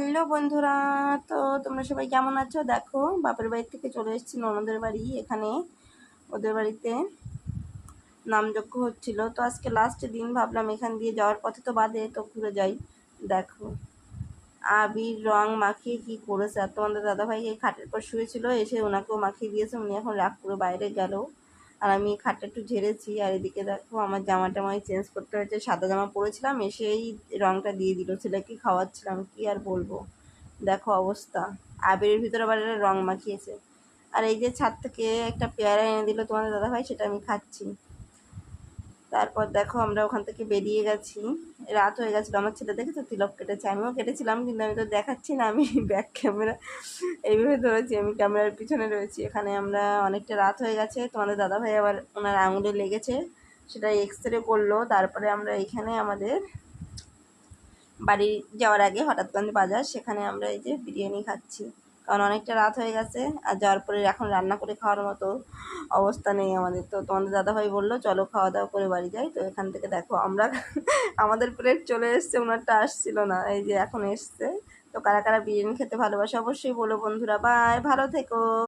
Hello বন্ধুরা। তো তোমরা সবাই কেমন আছো? দেখো, বাপের বাড়ি থেকে চলে এসেছি ননদের বাড়ি। এখানে ওদের বাড়িতে নামযজ্ঞ হচ্ছিল, তো আজকে লাস্ট দিন, ভাবলাম এখান দিয়ে যাওয়ার পথে তো বাদে, তো ঘুরে যাই। দেখো, আবির রং মাখিয়ে কি করেছে। আর তোমাদের দাদাভাই এই খাটের পর শুয়েছিল, এসে ওনাকেও মাখিয়ে দিয়েছে। উনি এখন রাগ করে বাইরে গেল, আর আমি এই খাটটা একটু ঝেড়েছি। আর এদিকে দেখো, আমার জামাটা আমি চেঞ্জ করতে হয়েছে, সাদা জামা পরেছিলাম, এসে এই রংটা দিয়ে দিল। ছেলেকে খাওয়াচ্ছিলাম, কি আর বলবো, দেখো অবস্থা। আবিরের ভিতরে আবার একটা রং মাখিয়েছে। আর এই যে ছাদ থেকে একটা পেয়ারা এনে দিল তোমাদের দাদাভাই, সেটা আমি খাচ্ছি। তারপর দেখো, আমরা ওখান থেকে বেরিয়ে গেছি, রাত হয়ে গেছিলো। আমার ছেলে দেখেছো তিলক কেটেছে, আমিও কেটেছিলাম, কিন্তু আমি তো দেখাচ্ছি না, আমি ব্যাক ক্যামেরা এইভাবে ধরেছি, আমি ক্যামেরার পিছনে রয়েছি। এখানে আমরা অনেকটা রাত হয়ে গেছে, তোমাদের দাদাভাই আবার ওনার আঙুলে লেগেছে, সেটা এক্স রে করলো। তারপরে আমরা এইখানে আমাদের বাড়ি যাওয়ার আগে হঠাৎগঞ্জ বাজার, সেখানে আমরা এই যে বিরিয়ানি খাচ্ছি, কারণ অনেকটা রাত হয়ে গেছে। আর যাওয়ার পরে এখন রান্না করে খাওয়ার মতো অবস্থা নেই আমাদের। তো তোমাদের দাদাভাই বললো চলো খাওয়া দাওয়া করে বাড়ি যাই। তো এখান থেকে দেখো আমরা আমাদের প্লেট চলে এসছে, ওনারটা আসছিল না, এই যে এখন এসছে। তো কারা কারা বিরিয়ানি খেতে ভালোবাসে অবশ্যই বলো বন্ধুরা। বাই, ভালো থেকো।